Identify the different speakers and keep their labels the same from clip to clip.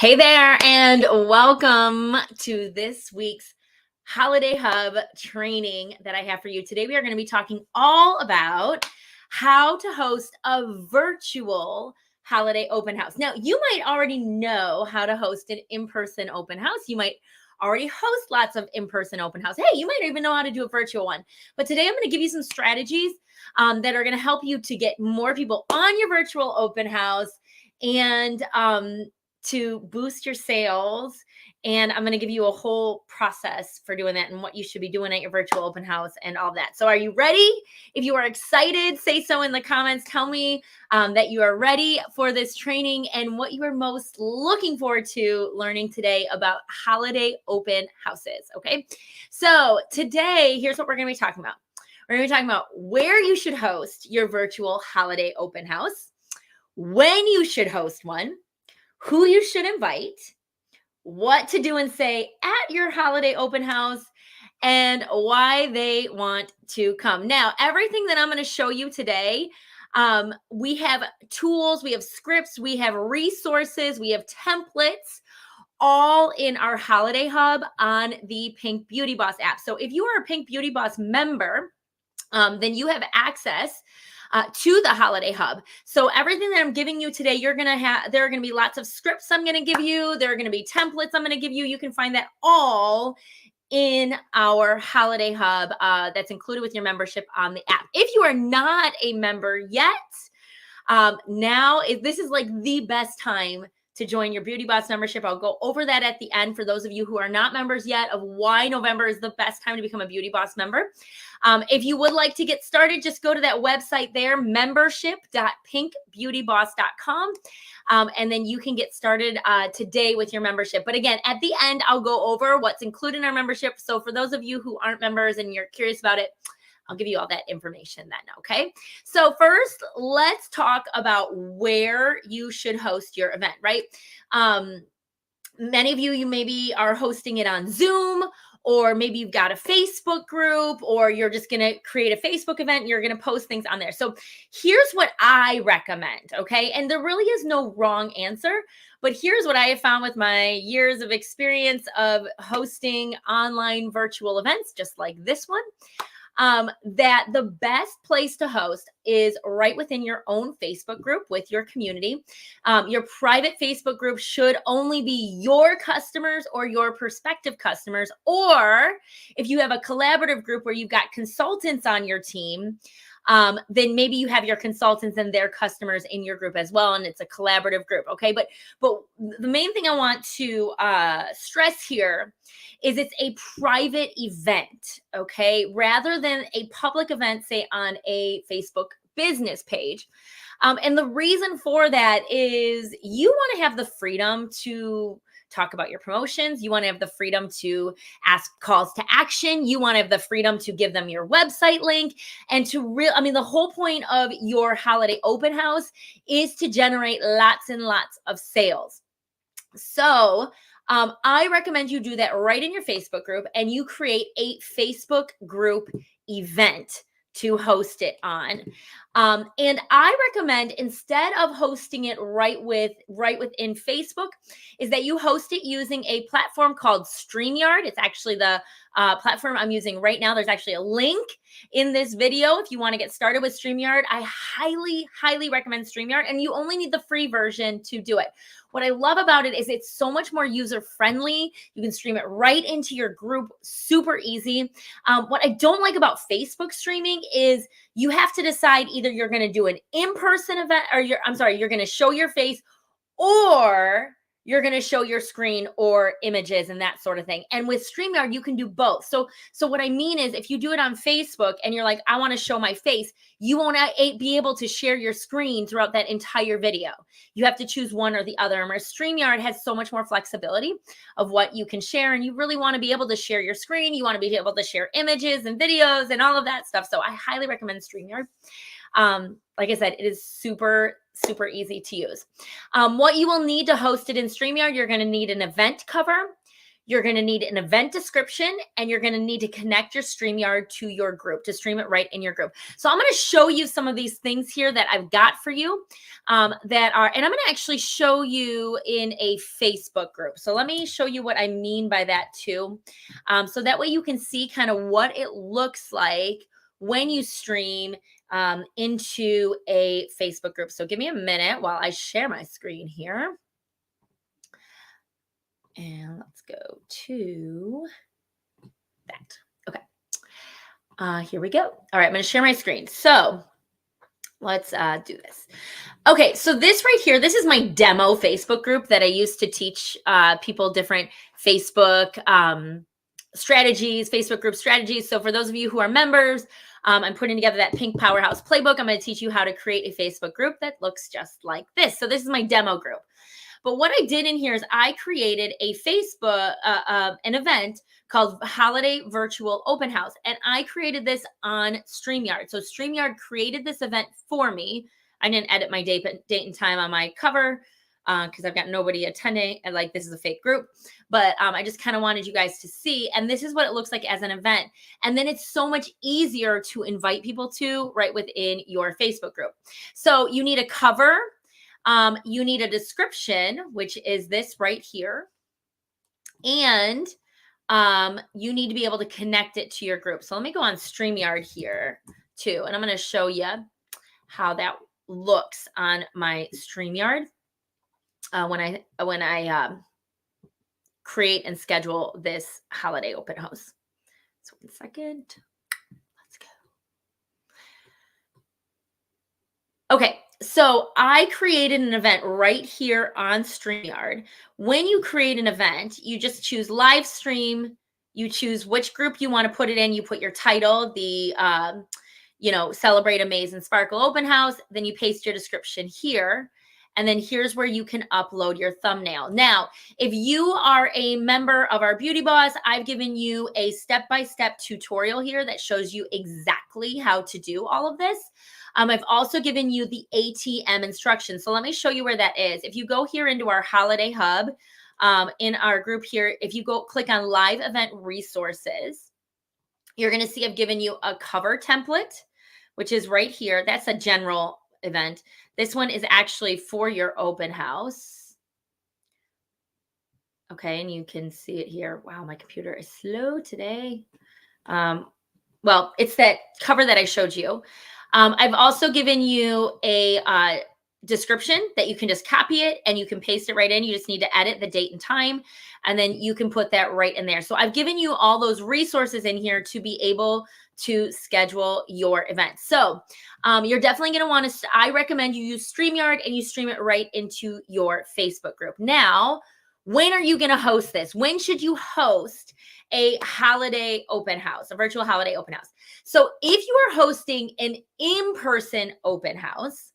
Speaker 1: Hey there, and welcome to this week's Holiday Hub training that I have for you. Today, we are going to be talking all about how to host a virtual holiday open house. Now, you might already know how to host an in-person open house. You might already host lots of in-person open house. Hey, you might even know how to do a virtual one. But today, I'm going to give you some strategies that are going to help you to get more people on your virtual open house and to boost your sales. And I'm going to give you a whole process for doing that and what you should be doing at your virtual open house and all that. So are you ready? If you are excited, say so in the comments. Tell me that you are ready for this training and what you are most looking forward to learning today about holiday open houses. Okay. So today, here's what we're going to be talking about. We're going to be talking about where you should host your virtual holiday open house, when you should host one, who you should invite, what to do and say at your holiday open house, and why they want to come. Now, everything that I'm going to show you today, we have tools, we have scripts, we have resources, we have templates, all in our Holiday Hub on the Pink Beauty Boss app. So if you are a Pink Beauty Boss member, then you have access to the Holiday Hub. So everything that I'm giving you today, there are going to be lots of scripts I'm going to give you. There are going to be templates I'm going to give you. You can find that all in our Holiday Hub that's included with your membership on the app. If you are not a member yet, this is like the best time to join your Beauty Boss membership. I'll go over that at the end for those of you who are not members yet of why November is the best time to become a Beauty Boss member. If you would like to get started, just go to that website there, membership.pinkbeautyboss.com. And then you can get started today with your membership. But again, at the end, I'll go over what's included in our membership. So for those of you who aren't members and you're curious about it, I'll give you all that information then, okay? So first, let's talk about where you should host your event, right? Many of you maybe are hosting it on Zoom, or maybe you've got a Facebook group, or you're just going to create a Facebook event and you're going to post things on there. So here's what I recommend, okay? And there really is no wrong answer, but here's what I have found with my years of experience of hosting online virtual events, just like this one. That the best place to host is right within your own Facebook group with your community. Your private Facebook group should only be your customers or your prospective customers, or if you have a collaborative group where you've got consultants on your team, then maybe you have your consultants and their customers in your group as well, and it's a collaborative group, okay? But the main thing I want to stress here is it's a private event, okay? Rather than a public event, say on a Facebook business page. And the reason for that is you want to have the freedom to talk about your promotions. You want to have the freedom to ask calls to action. You want to have the freedom to give them your website link and the whole point of your holiday open house is to generate lots and lots of sales. So I recommend you do that right in your Facebook group and you create a Facebook group event to host it on. And I recommend, instead of hosting it right within Facebook, is that you host it using a platform called StreamYard. It's actually the platform I'm using right now. There's actually a link in this video if you want to get started with StreamYard. I highly, highly recommend StreamYard, and you only need the free version to do it. What I love about it is it's so much more user-friendly. You can stream it right into your group, super easy. What I don't like about Facebook streaming is you have to decide either you're going to do an in-person event or you're going to show your face, or you're going to show your screen or images and that sort of thing. And with StreamYard, you can do both. So what I mean is, if you do it on Facebook and you're like, I want to show my face, you won't be able to share your screen throughout that entire video. You have to choose one or the other. And StreamYard has so much more flexibility of what you can share. And you really want to be able to share your screen. You want to be able to share images and videos and all of that stuff. So I highly recommend StreamYard. Like I said, it is super, super easy to use. What you will need to host it in StreamYard, you're going to need an event cover. you're going to need an event description, and you're going to need to connect your StreamYard to your group to stream it right in your group. So I'm going to show you some of these things here that I've got for you that are, and I'm going to actually show you in a Facebook group. So let me show you what I mean by that too. So that way you can see kind of what it looks like when you stream into a Facebook group. So give me a minute while I share my screen here. And let's go to that. Okay. Here we go. All right, I'm going to share my screen. So let's do this. Okay, so this right here, this is my demo Facebook group that I used to teach people different Facebook strategies, Facebook group strategies. So for those of you who are members, I'm putting together that Pink Powerhouse playbook. I'm going to teach you how to create a Facebook group that looks just like this. So this is my demo group. But what I did in here is I created a Facebook, an event called Holiday Virtual Open House. And I created this on StreamYard. So StreamYard created this event for me. I didn't edit my date and time on my cover because I've got nobody attending. And like, this is a fake group. But I just kind of wanted you guys to see. And this is what it looks like as an event. And then it's so much easier to invite people to right within your Facebook group. So you need a cover. You need a description, which is this right here. And you need to be able to connect it to your group. So let me go on StreamYard here too. And I'm going to show you how that looks on my StreamYard when I create and schedule this holiday open house. So 1 second. Let's go. Okay. So I created an event right here on StreamYard. When you create an event, you just choose live stream. You choose which group you want to put it in. You put your title, the, Celebrate Amaze and Sparkle Open House. Then you paste your description here. And then here's where you can upload your thumbnail. Now, if you are a member of our Beauty Boss, I've given you a step-by-step tutorial here that shows you exactly how to do all of this. I've also given you the ATM instructions. So let me show you where that is. If you go here into our Holiday Hub in our group here, if you go click on Live Event Resources, you're going to see I've given you a cover template, which is right here. That's a general event. This one is actually for your open house. Okay, and you can see it here. Wow, my computer is slow today. Well, it's that cover that I showed you. I've also given you a description that you can just copy it and you can paste it right in. You just need to edit the date and time, and then you can put that right in there. So I've given you all those resources in here to be able to schedule your event. So you're definitely going to want to, I recommend you use StreamYard and you stream it right into your Facebook group. Now, when are you going to host this? When should you host a holiday open house, a virtual holiday open house? So if you are hosting an in-person open house,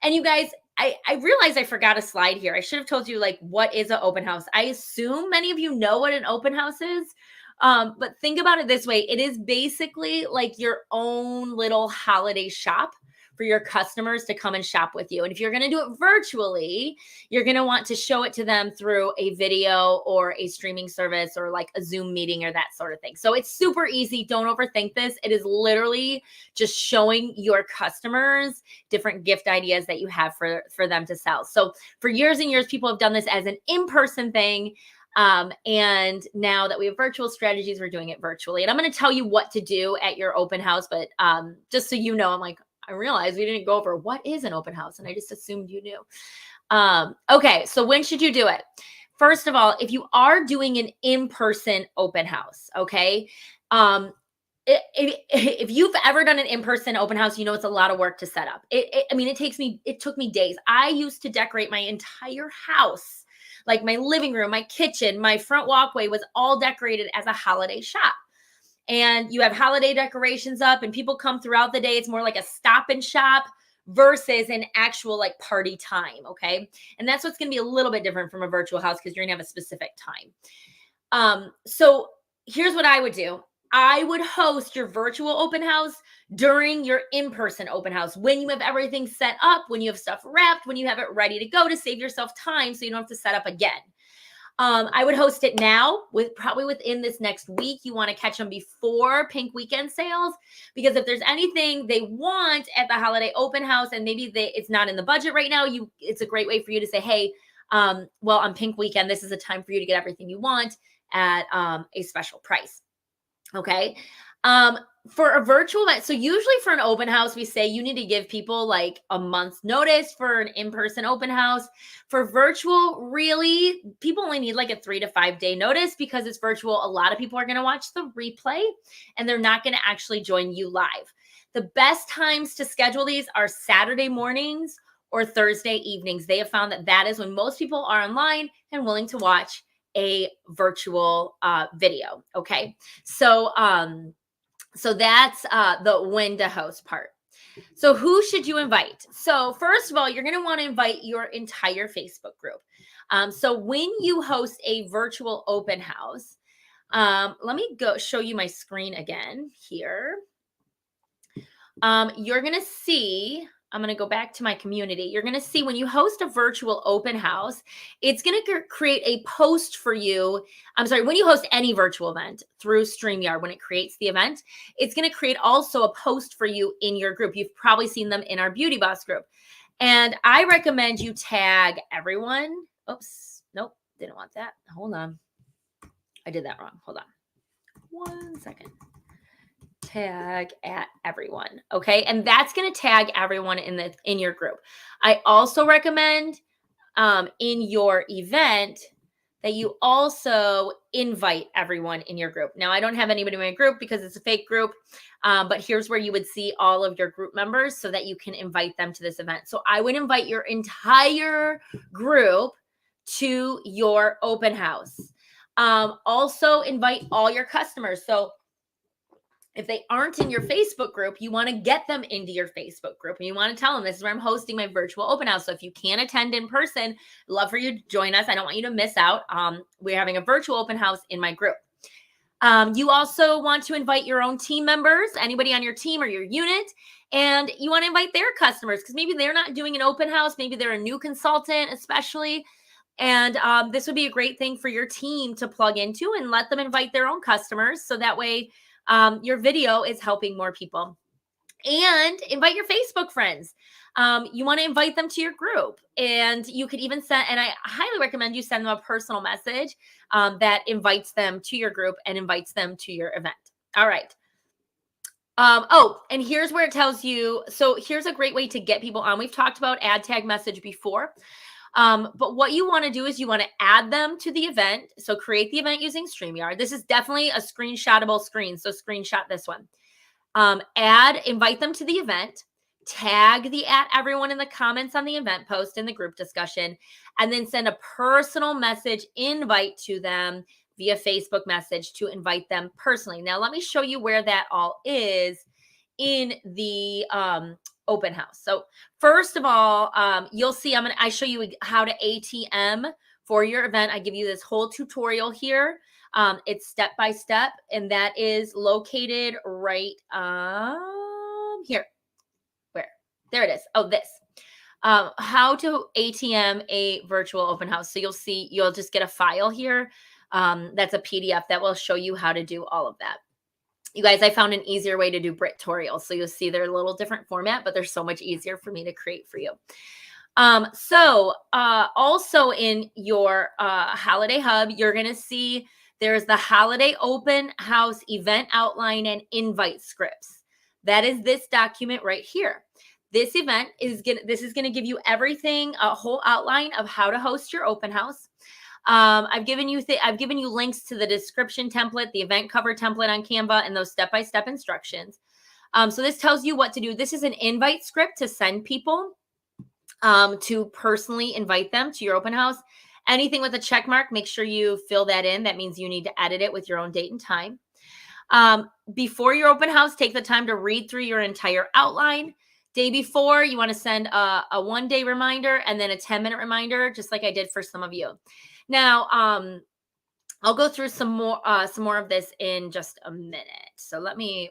Speaker 1: and you guys, I realized I forgot a slide here. I should have told you like, what is an open house? I assume many of you know what an open house is. But think about it this way. It is basically like your own little holiday shop for your customers to come and shop with you. And if you're going to do it virtually, you're going to want to show it to them through a video or a streaming service or like a Zoom meeting or that sort of thing. So it's super easy. Don't overthink this. It is literally just showing your customers different gift ideas that you have for them to sell. So for years and years, people have done this as an in-person thing. And now that we have virtual strategies, we're doing it virtually. And I'm going to tell you what to do at your open house. But just so you know, I'm like, I realized we didn't go over what is an open house, and I just assumed you knew. Okay, so when should you do it? First of all, if you are doing an in-person open house, okay, if you've ever done an in-person open house, you know it's a lot of work to set up. It took me days. I used to decorate my entire house, like my living room, my kitchen, my front walkway was all decorated as a holiday shop. And you have holiday decorations up and people come throughout the day. It's more like a stop and shop versus an actual like party time. Okay. And that's what's going to be a little bit different from a virtual house because you're going to have a specific time. So here's what I would do. I would host your virtual open house during your in-person open house when you have everything set up, when you have stuff wrapped, when you have it ready to go to save yourself time so you don't have to set up again. I would host it now with probably within this next week. You want to catch them before Pink Weekend sales, because if there's anything they want at the holiday open house and maybe it's not in the budget right now, it's a great way for you to say, hey, well, on Pink Weekend, this is a time for you to get everything you want at a special price. Okay. For a virtual event, so usually for an open house, we say you need to give people like a month's notice. For an in-person open house. For virtual, really, people only need like a 3 to 5 day notice, because it's virtual. A lot of people are going to watch the replay and they're not going to actually join you live. The best times to schedule these are Saturday mornings or Thursday evenings. They have found that that is when most people are online and willing to watch a virtual video. Okay. So that's the when to host part. So who should you invite? So first of all, you're going to want to invite your entire Facebook group. So when you host a virtual open house, let me go show you my screen again here. You're going to see, I'm going to go back to my community. You're going to see when you host a virtual open house, it's going to create a post for you. I'm sorry, when you host any virtual event through StreamYard, when it creates the event, it's going to create also a post for you in your group. You've probably seen them in our Beauty Boss group. And I recommend you tag everyone. Oops, nope, didn't want that. Hold on. I did that wrong. Hold on. 1 second. Tag at everyone. Okay. And that's going to tag everyone in your group. I also recommend in your event that you also invite everyone in your group. Now, I don't have anybody in my group because it's a fake group, but here's where you would see all of your group members so that you can invite them to this event. So I would invite your entire group to your open house. Also invite all your customers. So if they aren't in your Facebook group, you want to get them into your Facebook group, and you want to tell them, this is where I'm hosting my virtual open house. So if you can't attend in person, I'd love for you to join us. I don't want you to miss out. We're having a virtual open house in my group. You also want to invite your own team members, anybody on your team or your unit, and you want to invite their customers, because maybe they're not doing an open house. Maybe they're a new consultant, especially. And this would be a great thing for your team to plug into, and let them invite their own customers. So that way, your video is helping more people. And invite your Facebook friends. You want to invite them to your group, and you could even send, and I highly recommend you send them a personal message that invites them to your group and invites them to your event. All right. Oh, and here's where it tells you. So here's a great way to get people on. We've talked about add tag message before. But what you want to do is you want to add them to the event. So create the event using StreamYard. This is definitely a screenshotable screen. So screenshot this one. Invite them to the event, tag the at everyone in the comments on the event post in the group discussion, and then send a personal message invite to them via Facebook message to invite them personally. Now, let me show you where that all is in the open house. So first of all, you'll see, I show you how to ATM for your event. I give you this whole tutorial here. It's step by step, and that is located right here. Where? There it is. Oh, this. How to ATM a virtual open house. So you'll see, you'll just get a file here. That's a PDF that will show you how to do all of that. You guys, I found an easier way to do Britorials. So you'll see they're a little different format, but they're so much easier for me to create for you. Also in your Holiday Hub, you're going to see there's the Holiday Open House Event Outline and Invite Scripts. That is this document right here. This event is going to give you everything, a whole outline of how to host your open house. I've given you links to the description template, the event cover template on Canva, and those step-by-step instructions. So this tells you what to do. This is an invite script to send people to personally invite them to your open house. Anything with a check mark, make sure you fill that in. That means you need to edit it with your own date and time. Before your open house, take the time to read through your entire outline. Day before, you want to send a 1-day reminder and then a 10-minute reminder, just like I did for some of you. Now, I'll go through some more of this in just a minute. So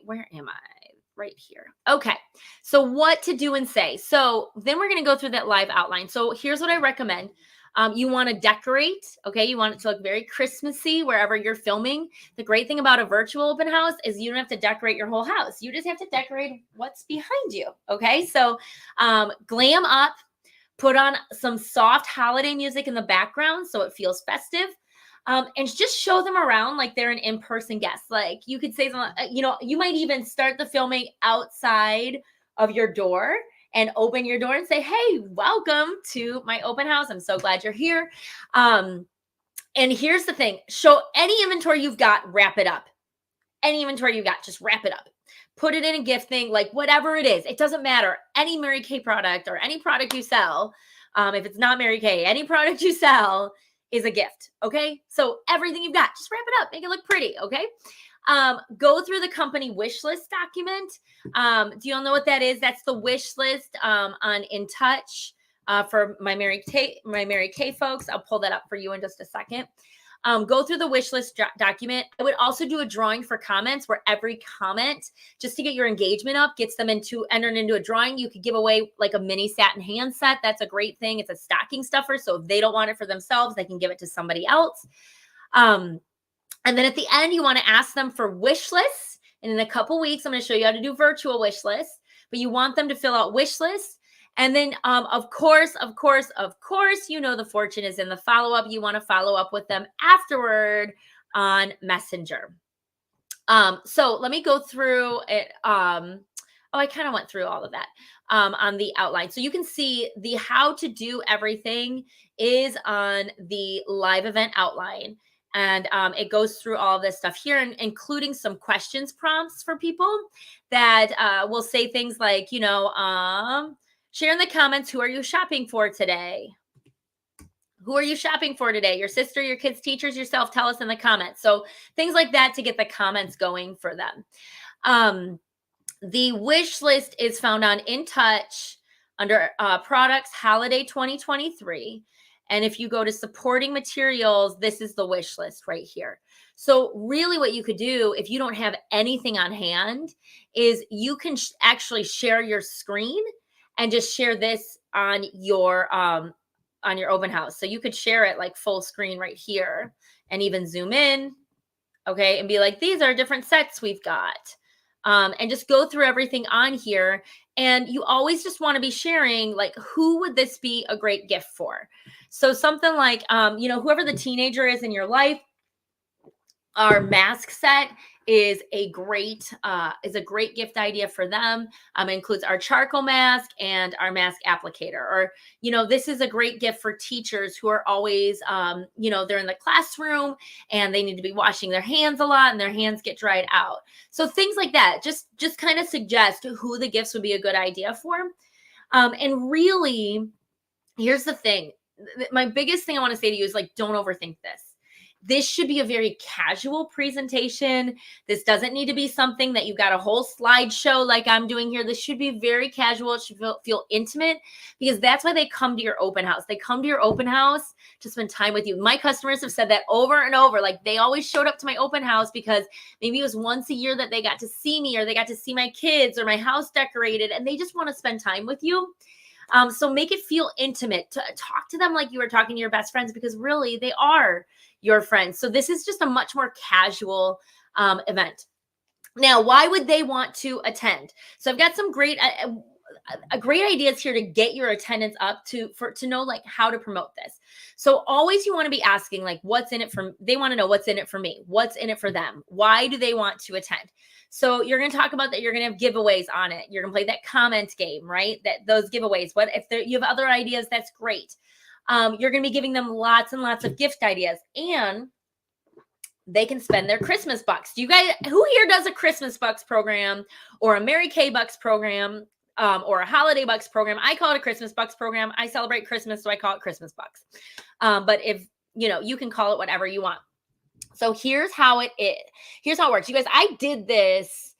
Speaker 1: where am I? right here. Okay. So what to do and say. So then we're going to go through that live outline. So here's what I recommend. You want to decorate. Okay. You want it to look very Christmassy wherever you're filming. The great thing about a virtual open house is you don't have to decorate your whole house. You just have to decorate what's behind you. Okay. So glam up, put on some soft holiday music in the background so it feels festive. And just show them around like they're an in-person guest. Like you could say, you might even start the filming outside of your door and open your door and say, hey, welcome to my open house. I'm so glad you're here. And here's the thing, show any inventory you've got, wrap it up. Any inventory you've got, just wrap it up. Put it in a gift thing, like whatever it is. It doesn't matter. Any Mary Kay product or any product you sell, if it's not Mary Kay, any product you sell is a gift, okay? So everything you've got, just wrap it up, make it look pretty, okay? Go through the company wish list document. Do you all know what that is? That's the wish list on InTouch for my Mary Kay folks. I'll pull that up for you in just a second. Go through the wish list document. I would also do a drawing for comments where every comment, just to get your engagement up, gets them entered into a drawing. You could give away like a mini satin hand set. That's a great thing. It's a stocking stuffer. So if they don't want it for themselves, they can give it to somebody else. And then at the end, you want to ask them for wish lists. And in a couple weeks, I'm going to show you how to do virtual wish lists, but you want them to fill out wish lists. And then, of course, the fortune is in the follow-up. You want to follow up with them afterward on Messenger. So let me go through it. I kind of went through all of that on the outline. So you can see the how to do everything is on the live event outline. And it goes through all of this stuff here, and including some questions prompts for people that will say things like, share in the comments, who are you shopping for today? Who are you shopping for today? Your sister, your kids, teachers, yourself? Tell us in the comments. So things like that to get the comments going for them. The wish list is found on InTouch under products holiday 2023. And if you go to supporting materials, this is the wish list right here. So really what you could do if you don't have anything on hand is you can actually share your screen and just share this on your open house. So you could share it like full screen right here and even zoom in, okay, and be like, these are different sets we've got. And just go through everything on here. And you always just want to be sharing, like, who would this be a great gift for? So something like, whoever the teenager is in your life, our mask set is a great gift idea for them. It includes our charcoal mask and our mask applicator. Or, this is a great gift for teachers who are always, they're in the classroom and they need to be washing their hands a lot and their hands get dried out. So things like that, just kind of suggest who the gifts would be a good idea for. And really, here's the thing. My biggest thing I want to say to you is, like, don't overthink this. This should be a very casual presentation. This doesn't need to be something that you got a whole slideshow like I'm doing here. This should be very casual. It should feel intimate, because that's why they come to your open house. They come to your open house to spend time with you. My customers have said that over and over. Like, they always showed up to my open house because maybe it was once a year that they got to see me, or they got to see my kids or my house decorated, and they just want to spend time with you. So make it feel intimate. Talk to them like you were talking to your best friends, because really they are your friends. So this is just a much more casual event. Now, why would they want to attend? So I've got some great ideas here to get your attendance up to know, like, how to promote this. So always you want to be asking, like, they want to know what's in it for me, what's in it for them, why do they want to attend? So you're going to talk about that. You're going to have giveaways on it. You're going to play that comment game, right? Those giveaways. What if you have other ideas? That's great. You're going to be giving them lots and lots of gift ideas, and they can spend their Christmas bucks. Who here does a Christmas bucks program, or a Mary Kay bucks program, or a holiday bucks program? I call it a Christmas bucks program. I celebrate Christmas, so I call it Christmas bucks. But if you can call it whatever you want. So here's how it is. Here's how it works. You guys, I did this.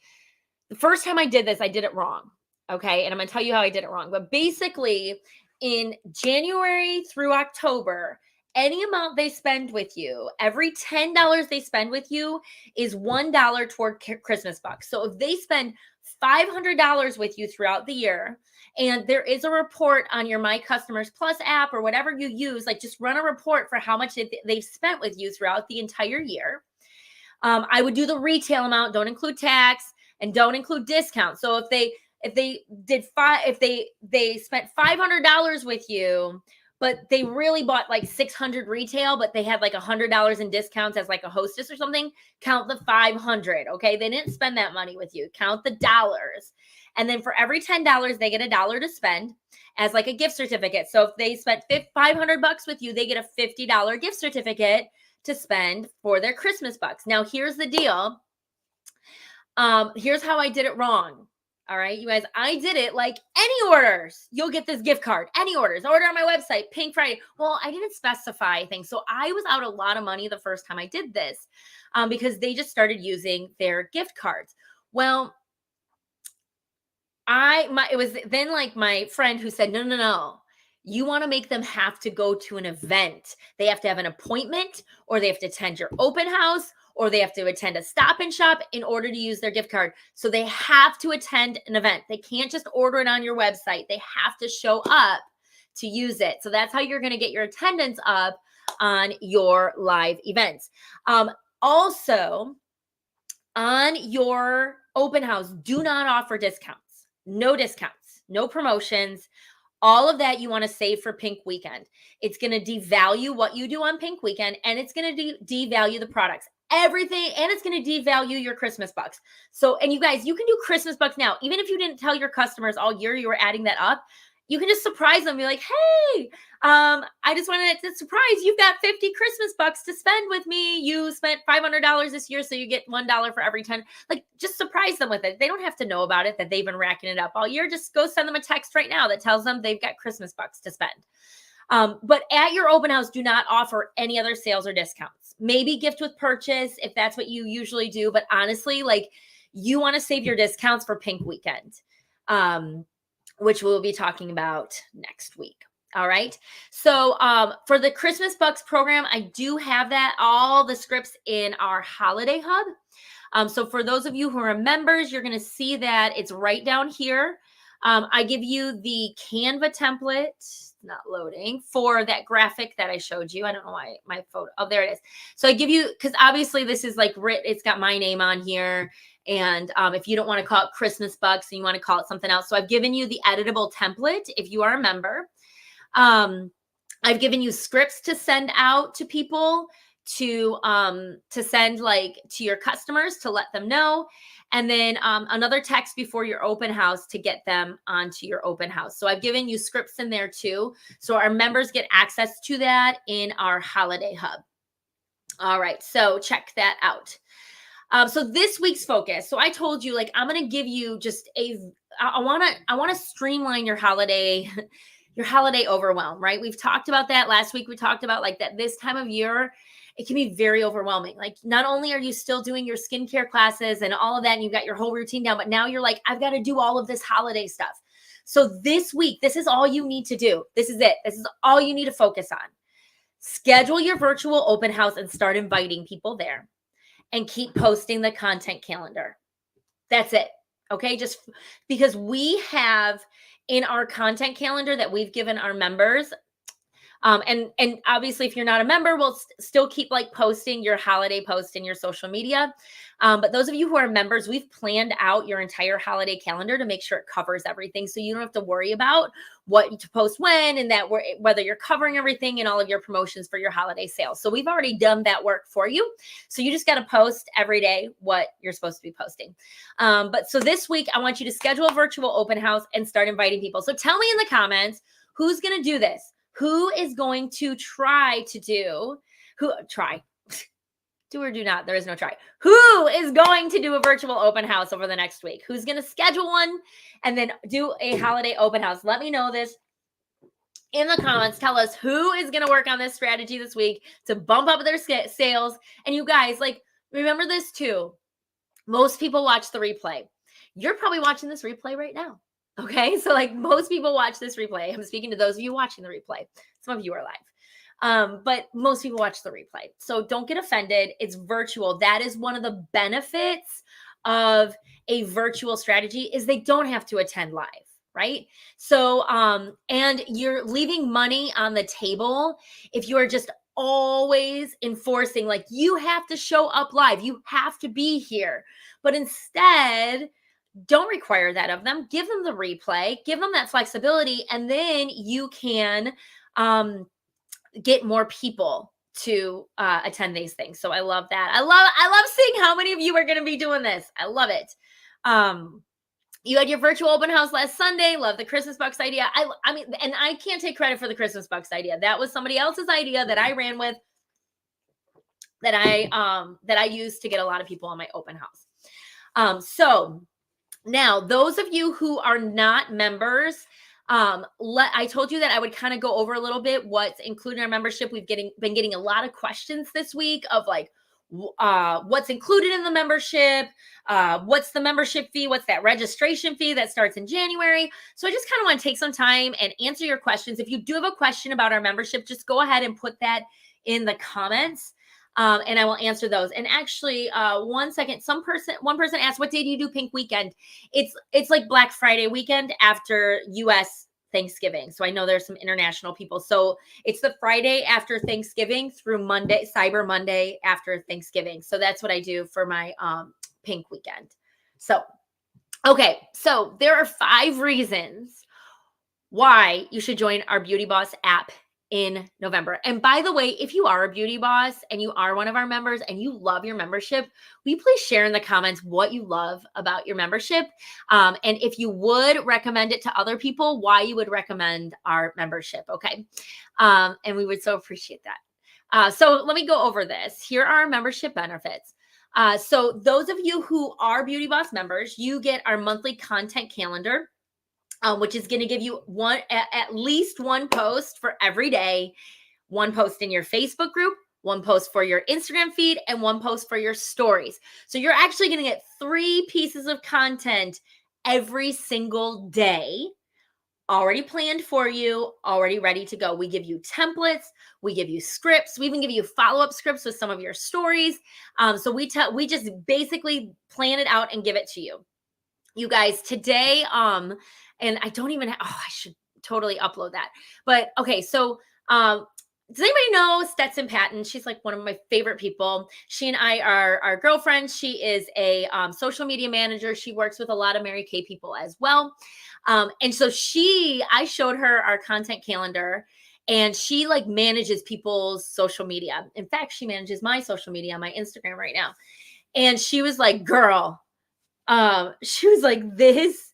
Speaker 1: The first time I did this, I did it wrong. Okay. And I'm going to tell you how I did it wrong. But basically, in January through October, any amount they spend with you, every $10 they spend with you is $1 toward Christmas bucks. So if they spend $500 with you throughout the year, and there is a report on your My Customers Plus app or whatever you use, like just run a report for how much they've spent with you throughout the entire year. I would do the retail amount, don't include tax, and don't include discounts. So if they spent $500 with you, but they really bought like 600 retail, but they had like $100 in discounts as like a hostess or something, count the 500. Okay. They didn't spend that money with you. Count the dollars. And then for every $10, they get $1 to spend as like a gift certificate. So if they spent $500 with you, they get a $50 gift certificate to spend for their Christmas bucks. Now, here's the deal. Here's how I did it wrong. All right, you guys, I did it like any orders, you'll get this gift card. Any orders, order on my website, Pink Friday. Well, I didn't specify things. So I was out a lot of money the first time I did this because they just started using their gift cards. Well, it was then like my friend who said, no. You want to make them have to go to an event. They have to have an appointment, or they have to attend your open house, or they have to attend a Stop and Shop in order to use their gift card. So they have to attend an event. They can't just order it on your website. They have to show up to use it. So that's how you're going to get your attendance up on your live events. Also, on your open house, do not offer discounts. No discounts, no promotions. All of that you want to save for Pink Weekend. It's going to devalue what you do on Pink Weekend, and it's going to devalue the products. Everything, and it's going to devalue your Christmas bucks. So, and you guys, you can do Christmas bucks now. Even if you didn't tell your customers all year you were adding that up, you can just surprise them. Be like, hey, I just wanted to surprise, you've got 50 Christmas bucks to spend with me. You spent $500 this year, so you get $1 for every 10. Like, just surprise them with it. They don't have to know about it, that they've been racking it up all year. Just go send them a text right now that tells them they've got Christmas bucks to spend. But at your open house, do not offer any other sales or discounts. Maybe gift with purchase if that's what you usually do. But honestly, like, you want to save your discounts for Pink Weekend, which we'll be talking about next week. All right. So for the Christmas Bucks program, I do have all the scripts in our Holiday Hub. So for those of you who are members, you're going to see that it's right down here. I give you the Canva template, not loading, for that graphic that I showed you. I don't know why my photo, oh, there it is. So I give you, because obviously this is like, it's got my name on here. And if you don't want to call it Christmas Bucks and you want to call it something else. So I've given you the editable template if you are a member. I've given you scripts to send out to people, to send like to your customers to let them know. And then another text before your open house to get them onto your open house. So I've given you scripts in there too. So our members get access to that in our Holiday Hub. All right, so check that out. So this week's focus. So I told you, like, I'm going to give you just I want to streamline your holiday overwhelm, right? We've talked about that last week. We talked about like that this time of year, it can be very overwhelming. Like, not only are you still doing your skincare classes and all of that, and you've got your whole routine down, but now you're like, I've got to do all of this holiday stuff. So this week, this is all you need to do. This is it. This is all you need to focus on. Schedule your virtual open house and start inviting people there, and keep posting the content calendar. That's it. Okay. Just because we have in our content calendar that we've given our members, and obviously if you're not a member, we'll still keep like posting your holiday post in your social media. But those of you who are members, we've planned out your entire holiday calendar to make sure it covers everything. So you don't have to worry about what to post when, and that whether you're covering everything and all of your promotions for your holiday sales. So we've already done that work for you. So you just got to post every day what you're supposed to be posting. But so this week, I want you to schedule a virtual open house and start inviting people. So tell me in the comments, who's going to do this? Who is going to try to do, do or do not, there is no try. Who is going to do a virtual open house over the next week? Who's going to schedule one and then do a holiday open house? Let me know this in the comments. Tell us who is going to work on this strategy this week to bump up their sales. And you guys, like, remember this too. Most people watch the replay. You're probably watching this replay right now. Okay. So like most people watch this replay. I'm speaking to those of you watching the replay. Some of you are live. But most people watch the replay. So don't get offended. It's virtual. That is one of the benefits of a virtual strategy is they don't have to attend live, right? So, and you're leaving money on the table if you are just always enforcing, like, you have to show up live, you have to be here. But instead, don't require that of them. Give them the replay, give them that flexibility, and then you can get more people to attend these things. So I love that. I love seeing how many of you are going to be doing this. I love it. You had your virtual open house last Sunday. Love the Christmas Bucks idea. I mean, and I can't take credit for the Christmas Bucks idea. That was somebody else's idea that I ran with, that I used to get a lot of people on my open house. So now those of you who are not members, I told you that I would kind of go over a little bit what's included in our membership. We've been getting a lot of questions this week of like, what's included in the membership, what's the membership fee, what's that registration fee that starts in January. So I just kind of want to take some time and answer your questions. If you do have a question about our membership, just go ahead and put that in the comments. And I will answer those. And actually, one second, one person asked, what day do you do Pink Weekend? It's like Black Friday weekend after US Thanksgiving. So I know there's some international people. So it's the Friday after Thanksgiving through Monday, Cyber Monday after Thanksgiving. So that's what I do for my Pink Weekend. So, okay. So there are 5 reasons why you should join our Beauty Boss app in November. And by the way, if you are a beauty boss and you are one of our members and you love your membership, will you please share in the comments what you love about your membership? And if you would recommend it to other people, why you would recommend our membership, okay? And we would so appreciate that. So let me go over this. Here are our membership benefits. So those of you who are Beauty Boss members, you get our monthly content calendar, which is going to give you at least one post for every day, one post in your Facebook group, one post for your Instagram feed, and one post for your stories. So you're actually going to get 3 pieces of content every single day, already planned for you, already ready to go. We give you templates, we give you scripts, we even give you follow-up scripts with some of your stories. So we just basically plan it out and give it to you. You guys, today, and I don't even I should totally upload that. But okay, so does anybody know Stetson Patton? She's like one of my favorite people. She and I are girlfriends. She is a social media manager. She works with a lot of Mary Kay people as well. And so I showed her our content calendar, and she like manages people's social media. In fact, she manages my social media on my Instagram right now. And she was like, girl, she was like, this,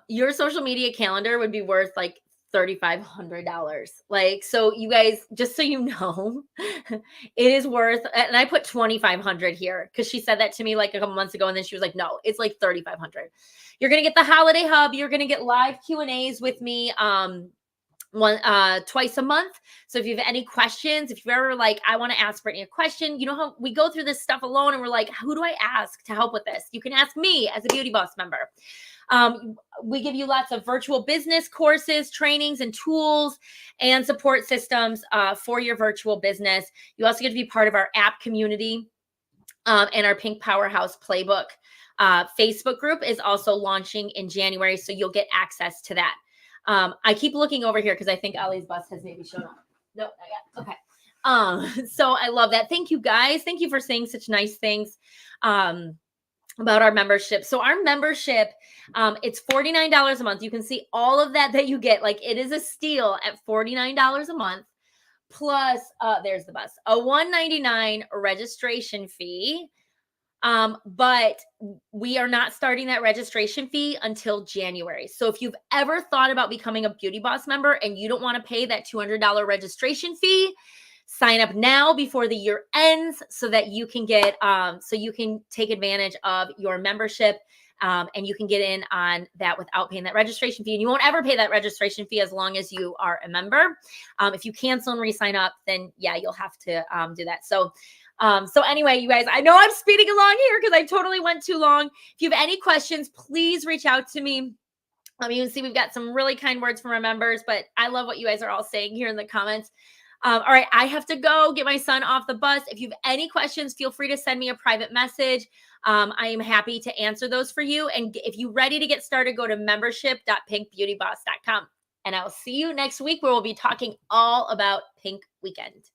Speaker 1: your social media calendar would be worth like $3,500. Like, so you guys, just so you know, it is worth, and I put 2,500 here because she said that to me like a couple months ago. And then she was like, no, it's like 3,500. You're going to get the holiday hub. You're going to get live Q&As with me, twice a month. So if you have any questions, if you're ever like, I want to ask Brittany a question, you know how we go through this stuff alone and we're like, who do I ask to help with this? You can ask me as a Beauty Boss member. We give you lots of virtual business courses, trainings, and tools and support systems for your virtual business. You also get to be part of our app community and our Pink Powerhouse Playbook. Facebook group is also launching in January, so you'll get access to that. I keep looking over here because I think Ali's bus has maybe shown up. Nope, not yet. Okay. So I love that. Thank you guys. Thank you for saying such nice things about our membership. So our membership, it's $49 a month. You can see all of that you get. Like, it is a steal at $49 a month. Plus, there's the bus, a $199 registration fee. But we are not starting that registration fee until January. So if you've ever thought about becoming a Beauty Boss member and you don't want to pay that $200 registration fee, sign up now before the year ends so that you can get, so you can take advantage of your membership, and you can get in on that without paying that registration fee. And you won't ever pay that registration fee as long as you are a member. If you cancel and re-sign up, then yeah, you'll have to do that. So anyway, you guys, I know I'm speeding along here because I totally went too long. If you have any questions, please reach out to me. You can see we've got some really kind words from our members, but I love what you guys are all saying here in the comments. All right, I have to go get my son off the bus. If you have any questions, feel free to send me a private message. I am happy to answer those for you. And if you're ready to get started, go to membership.pinkbeautyboss.com. And I'll see you next week where we'll be talking all about Pink Weekend.